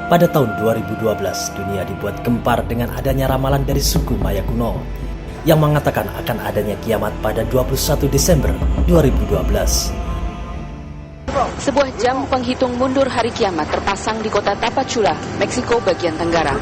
Pada tahun 2012, dunia dibuat gempar dengan adanya ramalan dari suku Maya kuno yang mengatakan akan adanya kiamat pada 21 Desember 2012. Sebuah jam penghitung mundur hari kiamat terpasang di kota Tapachula, Meksiko bagian tenggara.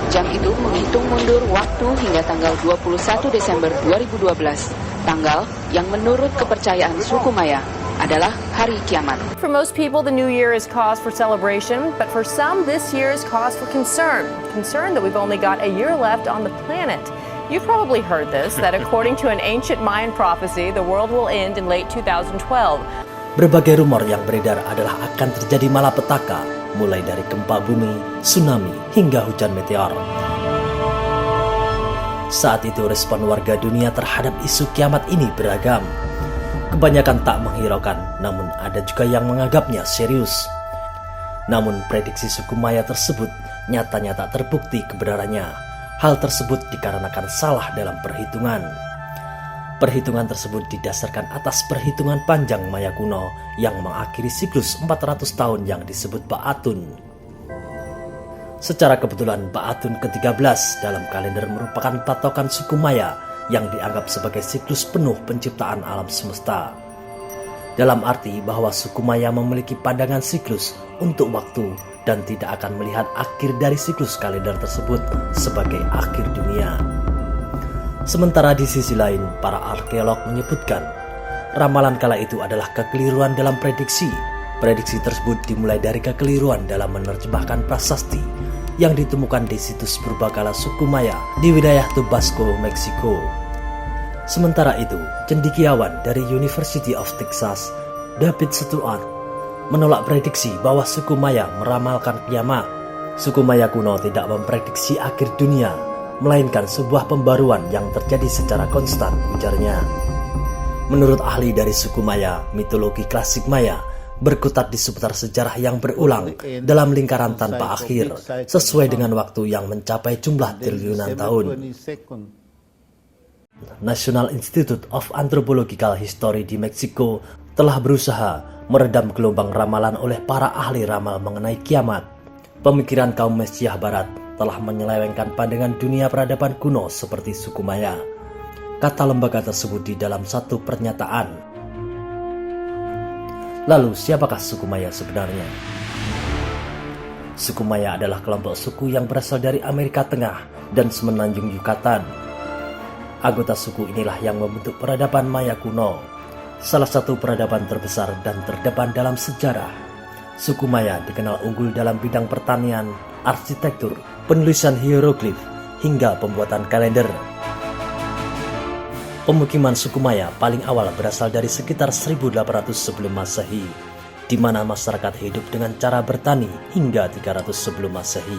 Jam itu menghitung mundur waktu hingga tanggal 21 Desember 2012, tanggal yang menurut kepercayaan suku Maya adalah hari kiamat. For most people, the new year is cause for celebration, but for some, this year is cause for concern. Concern that we've only got a year left on the planet. You've probably heard this, that according to an ancient Mayan prophecy, the world will end in late 2012. Berbagai rumor yang beredar adalah akan terjadi malapetaka, mulai dari gempa bumi, tsunami, hingga hujan meteor. Saat itu respon warga dunia terhadap isu kiamat ini beragam. Kebanyakan tak menghiraukan, namun ada juga yang menganggapnya serius. Namun prediksi suku Maya tersebut nyatanya tak terbukti kebenarannya. Hal tersebut dikarenakan salah dalam perhitungan. Perhitungan tersebut didasarkan atas perhitungan panjang Maya kuno yang mengakhiri siklus 400 tahun yang disebut Ba'atun. Secara kebetulan Ba'atun ke-13 dalam kalender merupakan patokan suku Maya yang dianggap sebagai siklus penuh penciptaan alam semesta. Dalam arti bahwa suku Maya memiliki pandangan siklus untuk waktu dan tidak akan melihat akhir dari siklus kalender tersebut sebagai akhir dunia. Sementara di sisi lain, para arkeolog menyebutkan ramalan kala itu adalah kekeliruan dalam prediksi. Prediksi tersebut dimulai dari kekeliruan dalam menerjemahkan prasasti yang ditemukan di situs purbakala suku Maya di wilayah Tabasco, Meksiko. Sementara itu, cendekiawan dari University of Texas, David Stewart, menolak prediksi bahwa suku Maya meramalkan kiamat. Suku Maya kuno tidak memprediksi akhir dunia, melainkan sebuah pembaruan yang terjadi secara konstan, ujarnya. Menurut ahli dari suku Maya, mitologi klasik Maya berkutat di seputar sejarah yang berulang dalam lingkaran tanpa akhir, sesuai dengan waktu yang mencapai jumlah triliunan tahun. National Institute of Anthropological History di Meksiko telah berusaha meredam gelombang ramalan oleh para ahli ramal mengenai kiamat. Pemikiran kaum Mesiah Barat telah menyelewengkan pandangan dunia peradaban kuno seperti suku Maya. Kata lembaga tersebut di dalam satu pernyataan. Lalu siapakah suku Maya sebenarnya? Suku Maya adalah kelompok suku yang berasal dari Amerika Tengah dan semenanjung Yucatan. Anggota suku inilah yang membentuk peradaban Maya kuno, salah satu peradaban terbesar dan terdepan dalam sejarah. Suku Maya dikenal unggul dalam bidang pertanian, arsitektur, penulisan hieroglif, hingga pembuatan kalender. Pemukiman suku Maya paling awal berasal dari sekitar 1800 sebelum Masehi, di mana masyarakat hidup dengan cara bertani hingga 300 sebelum Masehi.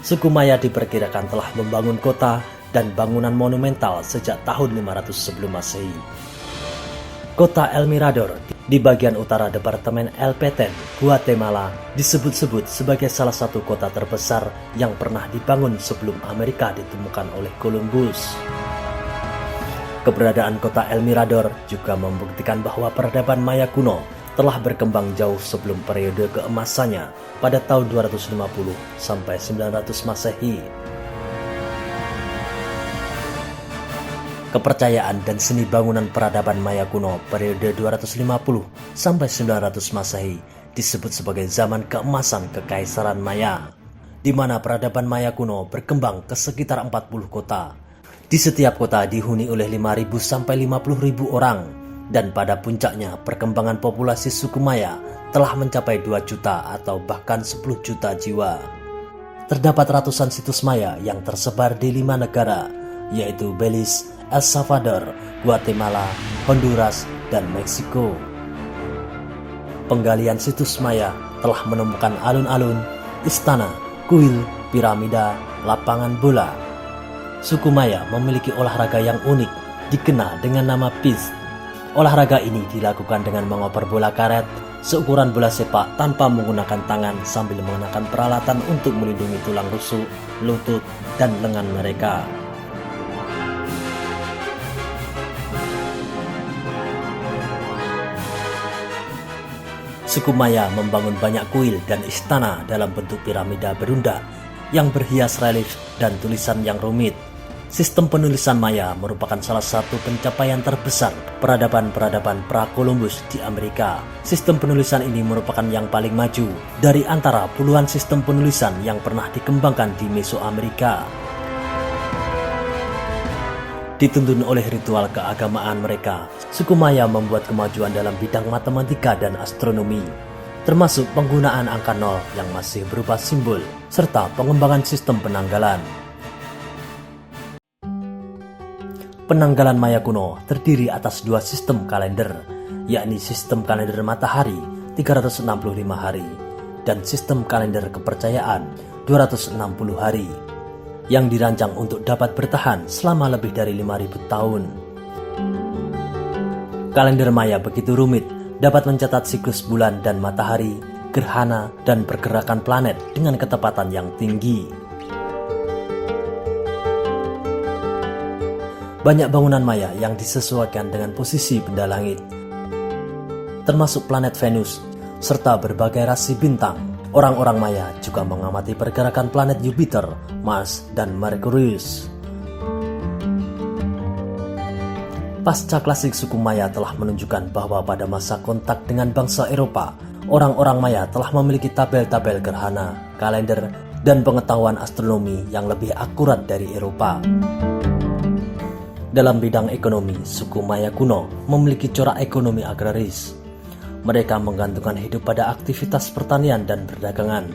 Suku Maya diperkirakan telah membangun kota dan bangunan monumental sejak tahun 500 sebelum Masehi. Kota El Mirador di bagian utara Departemen El Petén, Guatemala disebut-sebut sebagai salah satu kota terbesar yang pernah dibangun sebelum Amerika ditemukan oleh Columbus. Keberadaan kota El Mirador juga membuktikan bahwa peradaban Maya kuno telah berkembang jauh sebelum periode keemasannya pada tahun 250 sampai 900 Masehi. Kepercayaan dan seni bangunan peradaban Maya kuno periode 250 sampai 900 Masehi disebut sebagai zaman keemasan Kekaisaran Maya, di mana peradaban Maya kuno berkembang ke sekitar 40 kota. Di setiap kota dihuni oleh 5.000 sampai 50.000 orang, dan pada puncaknya perkembangan populasi suku Maya telah mencapai 2 juta atau bahkan 10 juta jiwa. Terdapat ratusan situs Maya yang tersebar di 5 negara, yaitu Belize, El Salvador, Guatemala, Honduras, dan Meksiko. Penggalian situs Maya telah menemukan alun-alun, istana, kuil, piramida, lapangan bola. Suku Maya memiliki olahraga yang unik, dikenal dengan nama Pist. Olahraga ini dilakukan dengan mengoper bola karet seukuran bola sepak tanpa menggunakan tangan sambil menggunakan peralatan untuk melindungi tulang rusuk, lutut, dan lengan mereka. Suku Maya membangun banyak kuil dan istana dalam bentuk piramida berundak yang berhias relief dan tulisan yang rumit. Sistem penulisan Maya merupakan salah satu pencapaian terbesar peradaban-peradaban pra-Columbus di Amerika. Sistem penulisan ini merupakan yang paling maju dari antara puluhan sistem penulisan yang pernah dikembangkan di Mesoamerika. Dituntun oleh ritual keagamaan mereka, suku Maya membuat kemajuan dalam bidang matematika dan astronomi, termasuk penggunaan angka 0 yang masih berupa simbol, serta pengembangan sistem penanggalan. Penanggalan Maya kuno terdiri atas dua sistem kalender, yakni sistem kalender matahari 365 hari dan sistem kalender kepercayaan 260 hari, yang dirancang untuk dapat bertahan selama lebih dari 5.000 tahun. Kalender Maya begitu rumit, dapat mencatat siklus bulan dan matahari, gerhana, dan pergerakan planet dengan ketepatan yang tinggi. Banyak bangunan Maya yang disesuaikan dengan posisi benda langit, termasuk planet Venus, serta berbagai rasi bintang. Orang-orang Maya juga mengamati pergerakan planet Jupiter, Mars, dan Merkurius. Pasca klasik suku Maya telah menunjukkan bahwa pada masa kontak dengan bangsa Eropa, orang-orang Maya telah memiliki tabel-tabel gerhana, kalender, dan pengetahuan astronomi yang lebih akurat dari Eropa. Dalam bidang ekonomi, suku Maya kuno memiliki corak ekonomi agraris. Mereka menggantungkan hidup pada aktivitas pertanian dan perdagangan.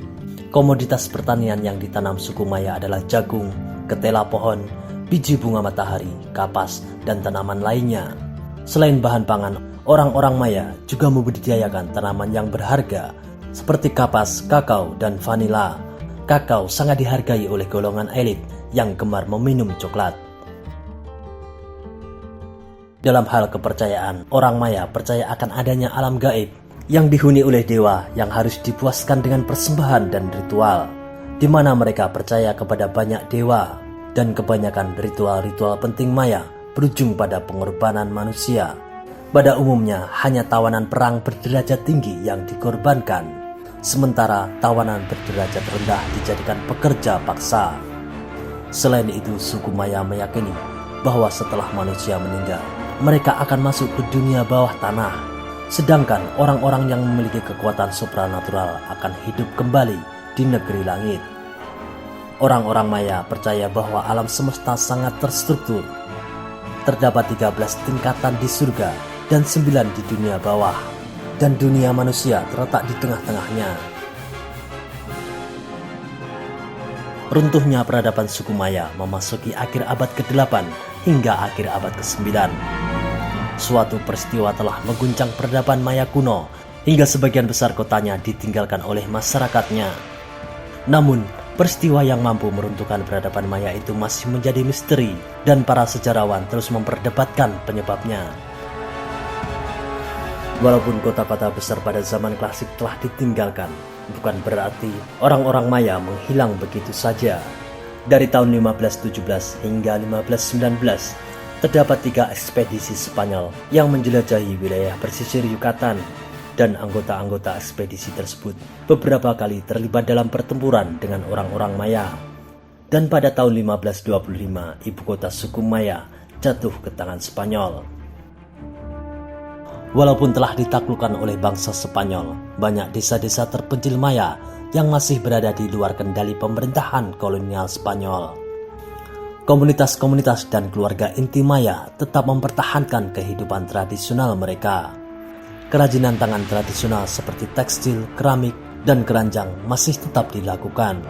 Komoditas pertanian yang ditanam suku Maya adalah jagung, ketela pohon, biji bunga matahari, kapas, dan tanaman lainnya. Selain bahan pangan, orang-orang Maya juga membudidayakan tanaman yang berharga seperti kapas, kakao, dan vanila. Kakao sangat dihargai oleh golongan elit yang gemar meminum coklat. Dalam hal kepercayaan, orang Maya percaya akan adanya alam gaib yang dihuni oleh dewa yang harus dipuaskan dengan persembahan dan ritual, di mana mereka percaya kepada banyak dewa, dan kebanyakan ritual-ritual penting Maya berujung pada pengorbanan manusia. Pada umumnya, hanya tawanan perang berderajat tinggi yang dikorbankan, sementara tawanan berderajat rendah dijadikan pekerja paksa. Selain itu, suku Maya meyakini bahwa setelah manusia meninggal, mereka akan masuk ke dunia bawah tanah, sedangkan orang-orang yang memiliki kekuatan supranatural akan hidup kembali di negeri langit. Orang-orang Maya percaya bahwa alam semesta sangat terstruktur. Terdapat 13 tingkatan di surga dan 9 di dunia bawah, dan dunia manusia terletak di tengah-tengahnya. Runtuhnya peradaban suku Maya memasuki akhir abad ke-8 hingga akhir abad ke-9. Suatu peristiwa telah mengguncang peradaban Maya kuno hingga sebagian besar kotanya ditinggalkan oleh masyarakatnya. Namun, peristiwa yang mampu meruntuhkan peradaban Maya itu masih menjadi misteri dan para sejarawan terus memperdebatkan penyebabnya. Walaupun kota-kota besar pada zaman klasik telah ditinggalkan, bukan berarti orang-orang Maya menghilang begitu saja. Dari tahun 1517 hingga 1519, terdapat 3 ekspedisi Spanyol yang menjelajahi wilayah pesisir Yucatan, dan anggota-anggota ekspedisi tersebut beberapa kali terlibat dalam pertempuran dengan orang-orang Maya. Dan pada tahun 1525, ibu kota suku Maya jatuh ke tangan Spanyol. Walaupun telah ditaklukkan oleh bangsa Spanyol, banyak desa-desa terpencil Maya yang masih berada di luar kendali pemerintahan kolonial Spanyol. Komunitas-komunitas dan keluarga inti Maya tetap mempertahankan kehidupan tradisional mereka. Kerajinan tangan tradisional seperti tekstil, keramik, dan keranjang masih tetap dilakukan.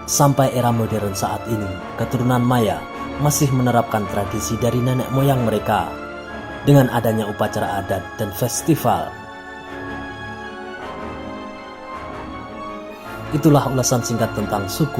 Sampai era modern saat ini, keturunan Maya masih menerapkan tradisi dari nenek moyang mereka dengan adanya upacara adat dan festival. Itulah ulasan singkat tentang suku